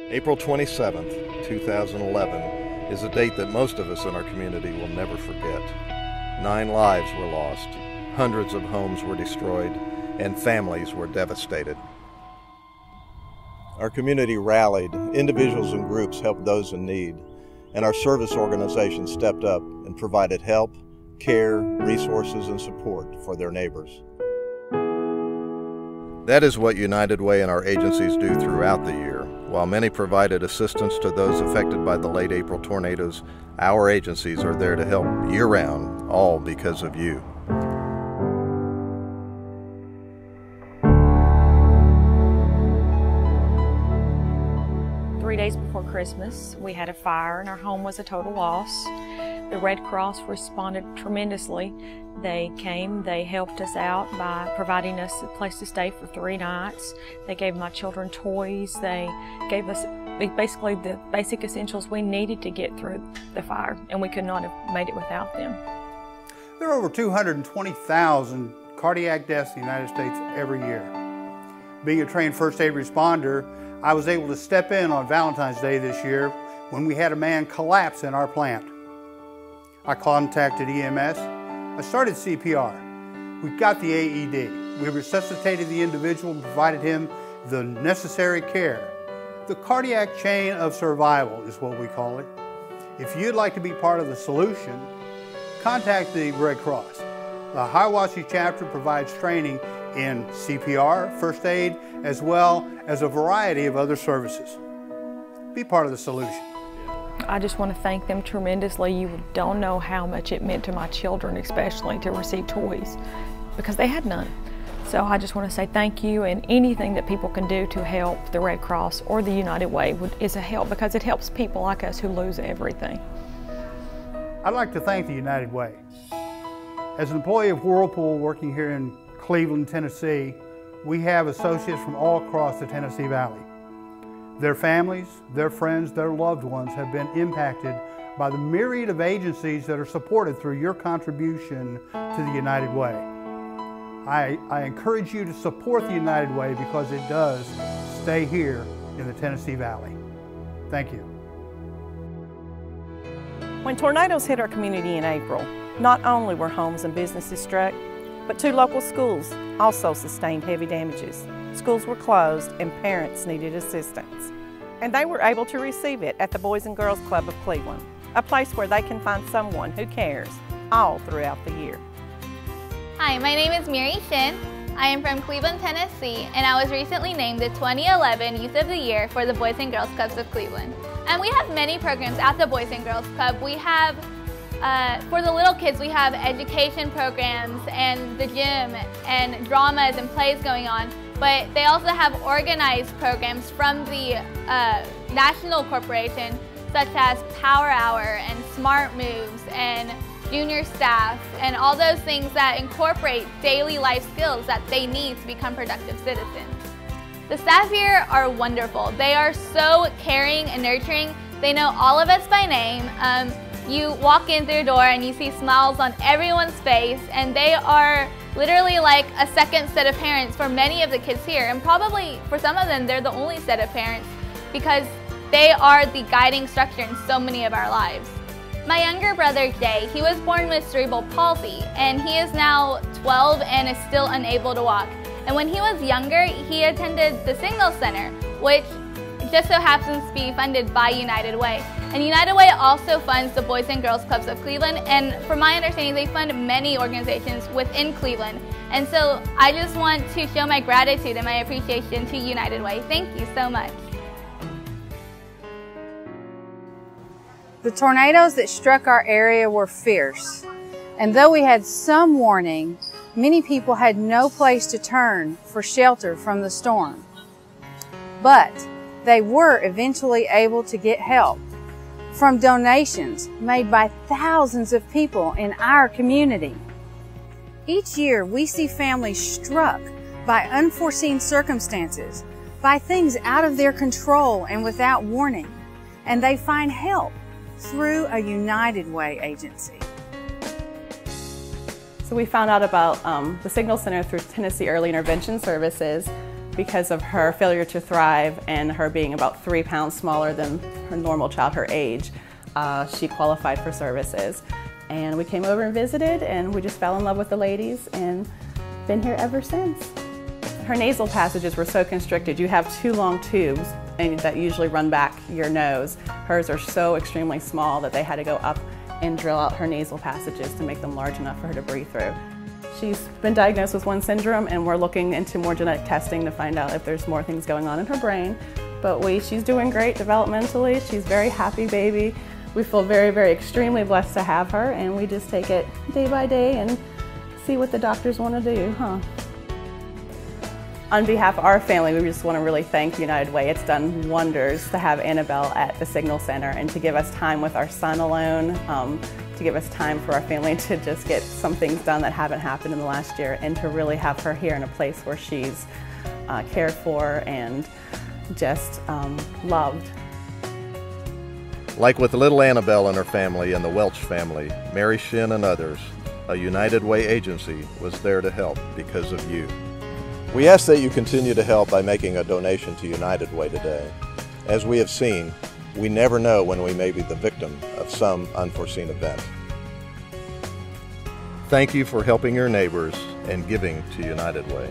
April 27th, 2011 is a date that most of us in our community will never forget. 9 lives were lost, hundreds of homes were destroyed, and families were devastated. Our community rallied, individuals and groups helped those in need, and our service organizations stepped up and provided help, care, resources, and support for their neighbors. That is what United Way and our agencies do throughout the year. While many provided assistance to those affected by the late April tornadoes, our agencies are there to help year-round, all because of you. Three days before Christmas, we had a fire and our home was a total loss. The Red Cross responded tremendously. They came, they helped us out by providing us a place to stay for 3 nights. They gave my children toys. They gave us basically the basic essentials we needed to get through the fire, and we could not have made it without them. There are over 220,000 cardiac deaths in the United States every year. Being a trained first aid responder, I was able to step in on Valentine's Day this year when we had a man collapse in our plant. I contacted EMS. I started CPR. We got the AED. We resuscitated the individual and provided him the necessary care. The cardiac chain of survival is what we call it. If you'd like to be part of the solution, contact the Red Cross. The Hiawassee chapter provides training in CPR, first aid, as well as a variety of other services. Be part of the solution. I just want to thank them tremendously. You don't know how much it meant to my children, especially, to receive toys, because they had none. So I just want to say thank you, and anything that people can do to help the Red Cross or the United Way is a help, because it helps people like us who lose everything. I'd like to thank the United Way. As an employee of Whirlpool working here in Cleveland, Tennessee, we have associates from all across the Tennessee Valley. Their families, their friends, their loved ones have been impacted by the myriad of agencies that are supported through your contribution to the United Way. I encourage you to support the United Way because it does stay here in the Tennessee Valley. Thank you. When tornadoes hit our community in April, not only were homes and businesses struck, but 2 local schools also sustained heavy damages. Schools were closed and parents needed assistance. And they were able to receive it at the Boys and Girls Club of Cleveland, a place where they can find someone who cares all throughout the year. Hi, my name is Mary Shin. I am from Cleveland, Tennessee, and I was recently named the 2011 Youth of the Year for the Boys and Girls Clubs of Cleveland. And we have many programs at the Boys and Girls Club. We have for the little kids, we have education programs and the gym and dramas and plays going on, but they also have organized programs from the national corporation, such as Power Hour and Smart Moves and junior staff and all those things that incorporate daily life skills that they need to become productive citizens. The staff here are wonderful. They are so caring and nurturing. They know all of us by name. You walk in through the door and you see smiles on everyone's face, and they are literally like a second set of parents for many of the kids here, and probably for some of them they're the only set of parents because they are the guiding structure in so many of our lives. My younger brother Jay, he was born with cerebral palsy, and he is now 12 and is still unable to walk. And when he was younger, he attended the Signal Center, which just so happens to be funded by United Way. And United Way also funds the Boys and Girls Clubs of Cleveland, and from my understanding, they fund many organizations within Cleveland. And so I just want to show my gratitude and my appreciation to United Way. Thank you so much. The tornadoes that struck our area were fierce, and though we had some warning, many people had no place to turn for shelter from the storm. But they were eventually able to get help from donations made by thousands of people in our community. Each year, we see families struck by unforeseen circumstances, by things out of their control and without warning, and they find help through a United Way agency. So we found out about the Signal Center through Tennessee Early Intervention Services. because of her failure to thrive and her being about 3 pounds smaller than her normal child her age, she qualified for services. And we came over and visited, and we just fell in love with the ladies and been here ever since. Her nasal passages were so constricted. You have 2 long tubes and that usually run back your nose. Hers are so extremely small that they had to go up and drill out her nasal passages to make them large enough for her to breathe through. She's been diagnosed with WON syndrome, and we're looking into more genetic testing to find out if there's more things going on in her brain. But she's doing great developmentally. She's a very happy baby. We feel very, very extremely blessed to have her, and we just take it day by day and see what the doctors want to do, On behalf of our family, we just want to really thank United Way. It's done wonders to have Annabelle at the Signal Center and to give us time with our son alone, to give us time for our family to just get some things done that haven't happened in the last year, and to really have her here in a place where she's cared for and just loved. Like with little Annabelle and her family and the Welch family, Mary Shin and others, a United Way agency was there to help because of you. We ask that you continue to help by making a donation to United Way today. As we have seen, we never know when we may be the victim of some unforeseen event. Thank you for helping your neighbors and giving to United Way.